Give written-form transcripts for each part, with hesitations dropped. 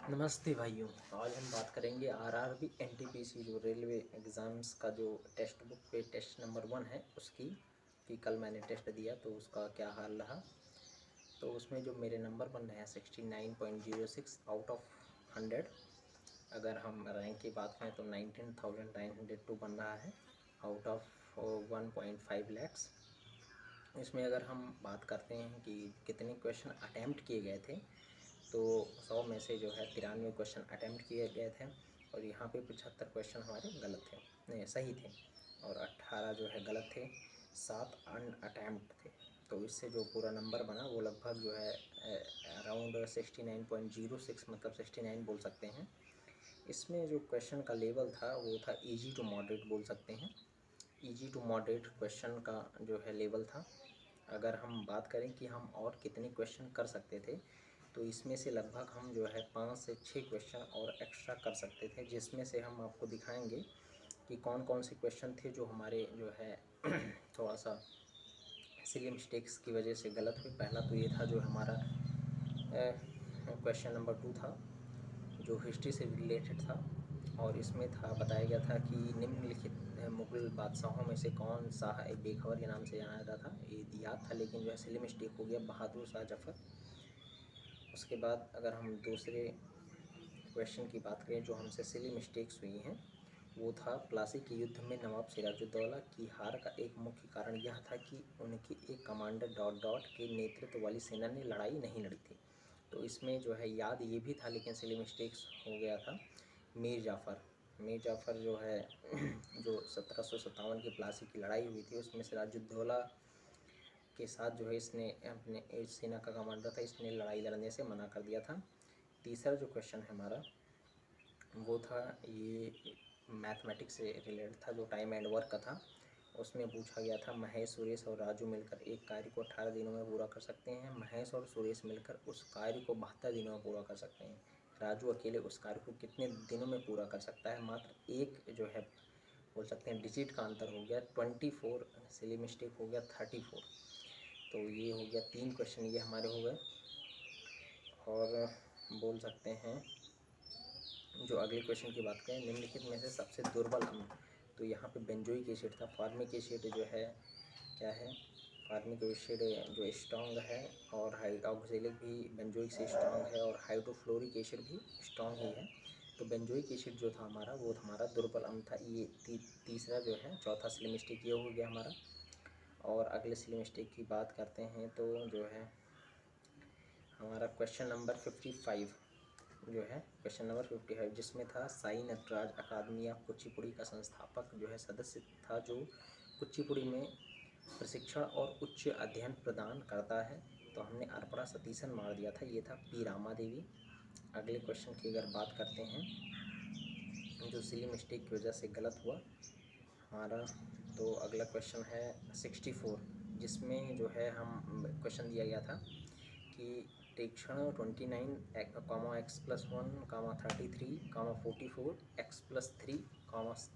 नमस्ते भाइयों। आज हम बात करेंगे आरआरबी एनटीपीसी जो रेलवे एग्ज़ाम्स का जो टेक्स्ट बुक पे टेस्ट नंबर 1 है उसकी कि कल मैंने टेस्ट दिया तो उसका क्या हाल रहा। तो उसमें जो मेरे नंबर बन रहे हैं 69.06 आउट ऑफ 100। अगर हम रैंक की बात करें तो 19,902 बन रहा है आउट ऑफ 1.5 लैक्स। इसमें अगर हम बात करते हैं कि कितने क्वेश्चन अटैम्प्ट किए गए थे तो 100 में से जो है 93 क्वेश्चन अटैम्प्ट किए गए थे और यहाँ पे 75 क्वेश्चन हमारे गलत थे, नहीं सही थे, और 18 जो है गलत थे, 7 अनअटैम्प्ट थे। तो इससे जो पूरा नंबर बना वो लगभग जो है अराउंड 69.06 मतलब 69 बोल सकते हैं। इसमें जो क्वेश्चन का लेवल था वो था ईजी टू मॉडरेट बोल सकते हैं। ईजी टू मॉडरेट क्वेश्चन का जो है लेवल था। अगर हम बात करें कि हम और कितने क्वेश्चन कर सकते थे तो इसमें से लगभग हम जो है 5 से 6 क्वेश्चन और एक्स्ट्रा कर सकते थे, जिसमें से हम आपको दिखाएंगे कि कौन कौन से क्वेश्चन थे जो हमारे जो है थोड़ा सा सिली मिस्टेक्स की वजह से गलत हुए। पहला तो ये था जो हमारा क्वेश्चन नंबर 2 था जो हिस्ट्री से रिलेटेड था और इसमें था बताया गया था कि निम्नलिखित मुग़ल बादशाहों में से कौन शाह बेखबर के नाम से जाना जाता था। ये याद था लेकिन जो है सिली मिस्टेक हो गया, बहादुर शाह जफ़र। उसके बाद अगर हम दूसरे क्वेश्चन की बात करें जो हमसे सिली मिस्टेक्स हुई हैं वो था प्लासी के युद्ध में नवाब सिराजुद्दौला की हार का एक मुख्य कारण यह था कि उनकी एक कमांडर डॉट डॉट के नेतृत्व वाली सेना ने लड़ाई नहीं लड़ी थी। तो इसमें जो है याद ये भी था लेकिन सिली मिस्टेक्स हो गया था मीर जाफ़र जो है जो 1757 की प्लासी की लड़ाई हुई थी उसमें सिराजुद्दौला के साथ जो है इसने अपने सेना का कमांडर था, इसने लड़ाई लड़ने से मना कर दिया था। तीसरा जो क्वेश्चन है हमारा वो था ये मैथमेटिक्स से रिलेटेड था जो टाइम एंड वर्क का था। उसमें पूछा गया था महेश, सुरेश और राजू मिलकर एक कार्य को 18 दिनों में पूरा कर सकते हैं। महेश और सुरेश मिलकर उस कार्य को 72 दिनों में पूरा कर सकते हैं। राजू अकेले उस कार्य को कितने दिनों में पूरा कर सकता है। मात्र एक जो है बोल सकते हैं डिजिट का अंतर हो गया 24, सिली मिस्टेक हो गया 34। तो ये हो गया 3 क्वेश्चन ये हमारे हो गए। और बोल सकते हैं जो अगले क्वेश्चन की बात करें निम्नलिखित में से सबसे दुर्बल अम्ल, तो यहाँ पे बेंजोइक एसिड था। फार्मिक एसिड जो है क्या है, फार्मिक एसिड जो स्ट्रॉन्ग है और ऑक्जेलिक भी बेंजोइक से स्ट्रॉन्ग है और हाइड्रोफ्लोरिक एसिड भी स्ट्रॉन्ग ही है। तो बेंजोइक एसिड जो था हमारा वो हमारा दुर्बल अम्ल था। ये तीसरा जो है चौथा सिली मिस्टेक ये हो गया हमारा। और अगले सिली मिस्टेक की बात करते हैं तो जो है हमारा क्वेश्चन नंबर 55 जो है क्वेश्चन नंबर 55 जिसमें था साई नटराज अकादमी ऑफ कुचिपुड़ी का संस्थापक जो है सदस्य था जो कुचिपुड़ी में प्रशिक्षण और उच्च अध्ययन प्रदान करता है। तो हमने अर्पणा सतीशन मार दिया था, ये था पी रामा देवी। अगले क्वेश्चन की अगर बात करते हैं जो सिली मिस्टेक की वजह से गलत हुआ हमारा, तो अगला क्वेश्चन है 64 जिसमें जो है हम क्वेश्चन दिया गया था कि तीक्ष्ण 29 x+1 33 44 x+3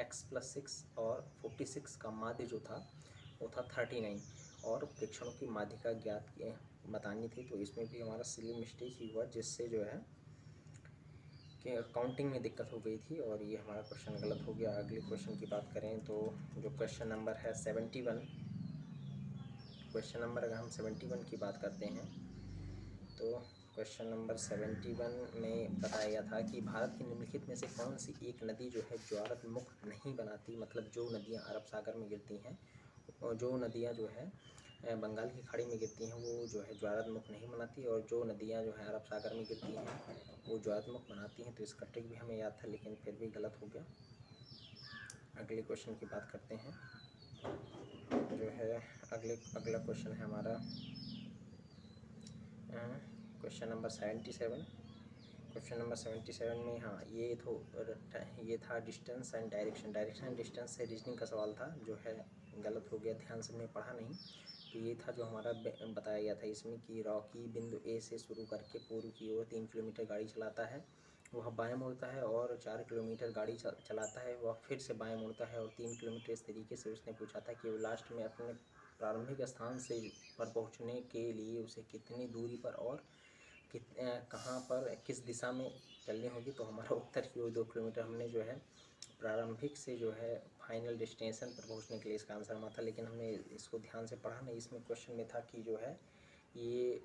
x+6 और 46 का माध्य जो था वो था 39 और प्रेक्षणों की माध्यिका ज्ञात बतानी थी। तो इसमें भी हमारा सिली मिस्टेक ही हुआ जिससे जो है कि काउंटिंग में दिक्कत हो गई थी और ये हमारा क्वेश्चन गलत हो गया। अगले क्वेश्चन की बात करें तो जो क्वेश्चन नंबर है 71, क्वेश्चन नंबर अगर हम 71 की बात करते हैं तो क्वेश्चन नंबर 71 में बताया गया था कि भारत की निम्नलिखित में से कौन सी एक नदी जो है ज्वारमुख नहीं बनाती, मतलब जो नदियां अरब सागर में गिरती हैं और जो नदियां जो है बंगाल की खाड़ी में गिरती हैं वो जो है ज्वारमुख नहीं बनाती और जो नदियां जो है अरब सागर में गिरती हैं वो ज्वारमुख बनाती हैं। तो इसका ट्रिक भी हमें याद था लेकिन फिर भी गलत हो गया। अगले क्वेश्चन की बात करते हैं जो है अगला क्वेश्चन है हमारा क्वेश्चन नंबर 77। क्वेश्चन नंबर 77 में हाँ ये था distance and direction and distance से रीजनिंग का सवाल था जो है गलत हो गया, ध्यान से हमने पढ़ा नहीं। तो ये था जो हमारा बताया गया था इसमें कि रॉकी बिंदु ए से शुरू करके पूर्व की ओर 3 किलोमीटर गाड़ी चलाता है, वह बाएं मुड़ता है और 4 किलोमीटर गाड़ी चलाता है, वह फिर से बाएं मुड़ता है और 3 किलोमीटर। इस तरीके से उसने पूछा था कि वो लास्ट में अपने प्रारंभिक स्थान से पर पहुंचने के लिए उसे कितनी दूरी पर और कहाँ पर किस दिशा में चलनी होगी, तो हमारा उत्तर की ओर 2 किलोमीटर। हमने जो है प्रारंभिक से जो है फाइनल डेस्टिनेशन पर पहुंचने के लिए इसका आंसर माना था, लेकिन हमने इसको ध्यान से पढ़ा नहीं। इसमें क्वेश्चन में था कि जो है ये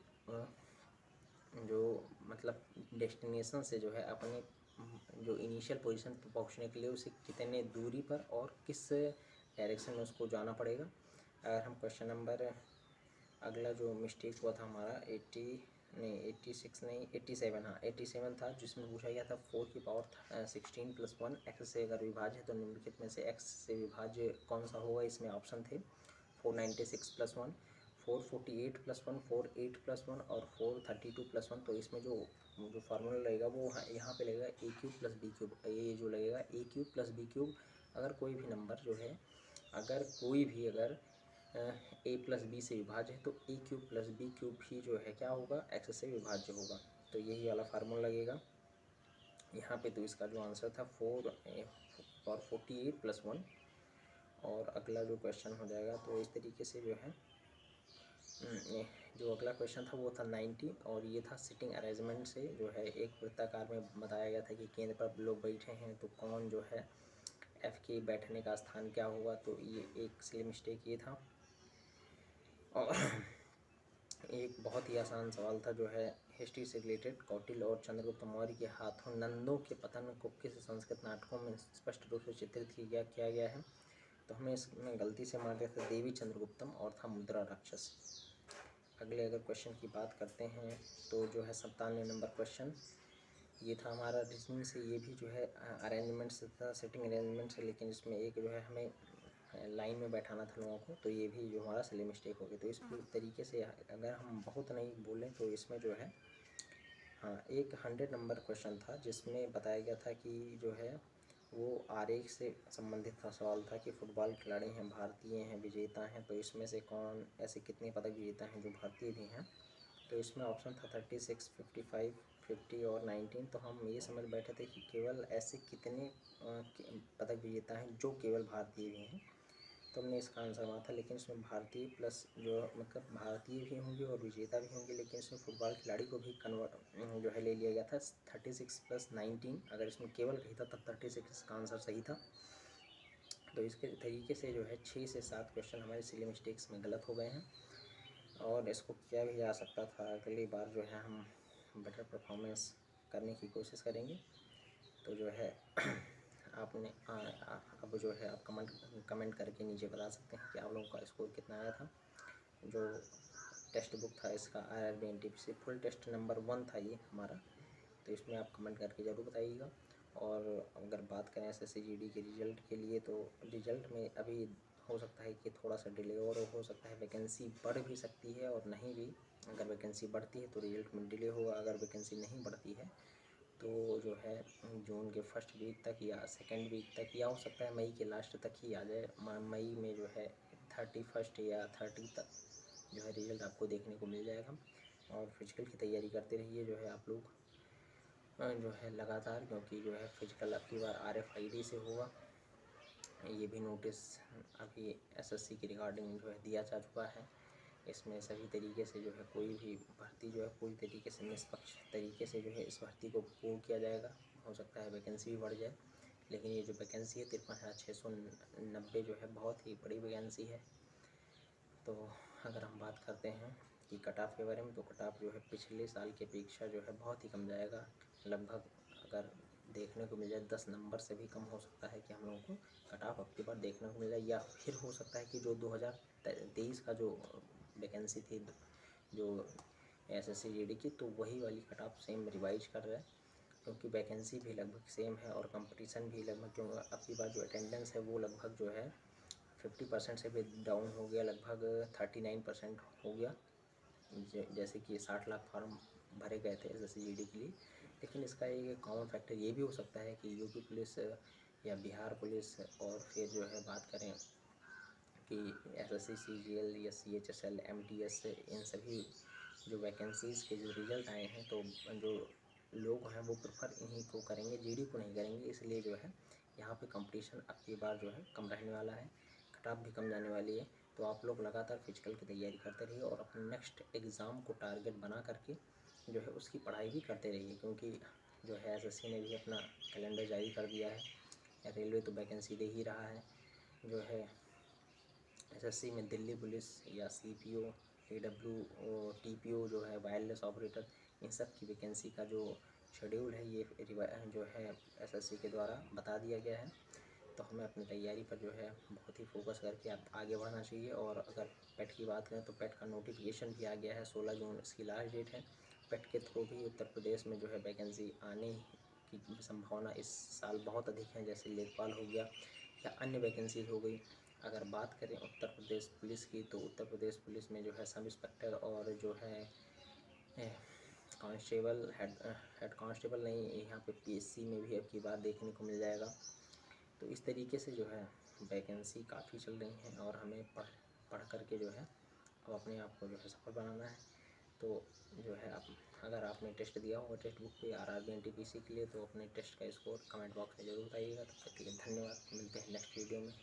जो मतलब डेस्टिनेशन से जो है अपने जो इनिशियल पोजीशन पर पहुंचने के लिए उसे कितने दूरी पर और किस डायरेक्शन में उसको जाना पड़ेगा। अगर हम क्वेश्चन नंबर अगला जो मिस्टेक हुआ था हमारा 86 नहीं 87, हाँ 87 था, जिसमें पूछा गया था 4 की पावर 16 + 1 एक्स से अगर विभाज्य है तो निम्नलिखित में से एक्स से विभाज्य कौन सा होगा। इसमें ऑप्शन थे 496 + 1, 448 + 1, 48 + 1 और 432 + 1। तो इसमें जो फार्मूला लगेगा वो यहाँ पे लगेगा a³ + b³। ये जो लगेगा a³ + b³, अगर कोई भी नंबर जो है अगर a + b से विभाज्य है तो a³ + b³ ही जो है क्या होगा, x से विभाज्य होगा। तो यही वाला फार्मूला लगेगा यहाँ पे। तो इसका जो आंसर था 448 + 1। और अगला जो क्वेश्चन हो जाएगा तो इस तरीके से जो है जो अगला क्वेश्चन था वो था 90, और ये था सिटिंग अरेंजमेंट से जो है एक वृत्ताकार में बताया गया था कि केंद्र पर लोग बैठे हैं तो कौन जो है एफ के बैठने का स्थान क्या होगा। तो ये एक सिली मिस्टेक ये था। और एक बहुत ही आसान सवाल था जो है हिस्ट्री से रिलेटेड, कौटिल्य और चंद्रगुप्त मौर्य के हाथों नंदों के पतन को किस संस्कृत नाटकों में स्पष्ट रूप से चित्रित किया गया है। तो हमें इसमें गलती से मार दिया था देवी चंद्रगुप्तम और था मुद्रा राक्षस। अगले अगर क्वेश्चन की बात करते हैं तो जो है 97 नंबर क्वेश्चन ये था हमारा रीजनिंग से। ये भी जो है अरेंजमेंट से था, सिटिंग अरेंजमेंट से, लेकिन इसमें एक जो है हमें लाइन में बैठाना था लोगों को, तो ये भी जो हमारा सिली मिस्टेक हो गई। तो इस तरीके से अगर हम बहुत नहीं बोलें तो इसमें जो है हाँ एक 100 नंबर क्वेश्चन था जिसमें बताया गया था कि जो है वो आरेख से संबंधित था। सवाल था कि फुटबॉल खिलाड़ी हैं, भारतीय हैं, विजेता हैं, तो इसमें से कौन ऐसे कितने पदक विजेता हैं जो भारतीय भी हैं। तो इसमें ऑप्शन था 36, 55, 50 और 19। तो हम ये समझ बैठे थे कि केवल ऐसे कितने पदक विजेता हैं जो केवल भारतीय भी हैं, तो हमने इसका आंसर माना था। लेकिन इसमें भारतीय प्लस जो मतलब भारतीय भी होंगे और विजेता भी होंगे, लेकिन इसमें फुटबॉल खिलाड़ी को भी कन्वर्ट जो है ले लिया गया था। 36 + 19, अगर इसमें केवल रहता तब 36 का आंसर सही था। तो इसके तरीके से जो है 6 से 7 क्वेश्चन हमारे सिली मिस्टेक्स में गलत हो गए हैं, और इसको किया भी जा सकता था। अगली बार जो है हम बेटर परफॉर्मेंस करने की कोशिश करेंगे। तो जो है आपने अब जो है आप कमेंट करके नीचे बता सकते हैं कि आप लोगों का स्कोर कितना आया था। जो टेक्स्ट बुक था इसका IRB NTPC full test number 1 था ये हमारा, तो इसमें आप कमेंट करके ज़रूर बताइएगा। और अगर बात करें SSC GD के रिज़ल्ट के लिए, तो रिज़ल्ट में अभी हो सकता है कि थोड़ा सा डिले और हो सकता है, वैकेंसी बढ़ भी सकती है और नहीं भी। अगर वैकेंसी बढ़ती है तो रिज़ल्ट में डिले होगा, अगर वैकेंसी नहीं बढ़ती है तो जो है जून के फर्स्ट वीक तक या सेकेंड वीक तक, या हो सकता है मई के लास्ट तक ही आ जाए। मई में जो है 31 या 30 तक जो है रिज़ल्ट आपको देखने को मिल जाएगा। और फिजिकल की तैयारी करते रहिए जो है आप लोग जो है लगातार, क्योंकि जो है फिजिकल अब की बार RFID से होगा। ये भी नोटिस अभी SSC की रिगार्डिंग जो है दिया जा चुका है। इसमें सभी तरीके से जो है कोई भी भर्ती जो है पूरी तरीके से निष्पक्ष तरीके से जो है इस भर्ती को पूर्ण किया जाएगा। हो सकता है वैकेंसी भी बढ़ जाए, लेकिन ये जो वैकेंसी है 53,690 जो है बहुत ही बड़ी वैकेंसी है। तो अगर हम बात करते हैं कि कट ऑफ के बारे में, तो कट ऑफ जो है पिछले साल की अपेक्षा जो है बहुत ही कम जाएगा। लगभग अगर देखने को मिल जाए 10 नंबर से भी कम हो सकता है कि हम लोगों को कट ऑफ अब की बार देखने को मिल जाए। या फिर हो सकता है कि जो 2023 का जो वैकेंसी थी जो SSC GD की, तो वही वाली कट ऑफ सेम रिवाइज कर रहा है, क्योंकि वैकेंसी भी लगभग सेम है और कंपटीशन भी लगभग, क्योंकि अब की बार जो अटेंडेंस है वो लगभग जो है 50% से भी डाउन हो गया, लगभग 39% हो गया। जैसे कि 60 लाख फॉर्म भरे गए थे SSC GD के लिए। लेकिन इसका एक कॉमन फैक्टर ये भी हो सकता है कि यूपी पुलिस या बिहार पुलिस, और फिर जो है बात करें कि SSC CGL या CHSL MTS, इन सभी जो वैकेंसीज़ के जो रिज़ल्ट आए हैं, तो जो लोग हैं वो प्रेफर इन्हीं को करेंगे, GD को नहीं करेंगे। इसलिए जो है यहाँ पे कंपटीशन अब की बार जो है कम रहने वाला है, कट ऑफ भी कम जाने वाली है। तो आप लोग लगातार फिजिकल की तैयारी करते रहिए और अपने नेक्स्ट एग्ज़ाम को टारगेट बना करके जो है उसकी पढ़ाई भी करते रहिए, क्योंकि जो है एसएससी ने भी अपना कैलेंडर जारी कर दिया है। रेलवे तो वैकेंसी दे ही रहा है। जो है एसएससी में दिल्ली पुलिस या सीपीओ, एडब्ल्यू और टीपीओ जो है वायरलेस ऑपरेटर, इन सब की वैकेंसी का जो शेड्यूल है ये जो है एसएससी के द्वारा बता दिया गया है। तो हमें अपनी तैयारी पर जो है बहुत ही फोकस करके आप आगे बढ़ना चाहिए। और अगर पेट की बात करें तो पेट का नोटिफिकेशन भी आ गया है, 16 जून इसकी लास्ट डेट है। पेट के थ्रू भी उत्तर प्रदेश में जो है वैकेंसी आने की संभावना इस साल बहुत अधिक है, जैसे लेखपाल हो गया या अन्य वैकेंसी हो गई। अगर बात करें उत्तर प्रदेश पुलिस की, तो उत्तर प्रदेश पुलिस में जो है सब इंस्पेक्टर और जो है कांस्टेबल, हेड कांस्टेबल नहीं, यहाँ पे पीएससी में भी अब की बार देखने को मिल जाएगा। तो इस तरीके से जो है वैकेंसी काफ़ी चल रही हैं और हमें पढ़ करके जो है अब अपने आप को जो है सफल बनाना है। तो जो है आप अगर आपने टेस्ट दिया होगा टेक्स्ट बुक पे आरआरबी एनटीपीसी के लिए, तो अपने टेस्ट का स्कोर कमेंट बॉक्स में ज़रूर बताइएगा। तब तक के लिए धन्यवाद, मिलते हैं नेक्स्ट वीडियो में।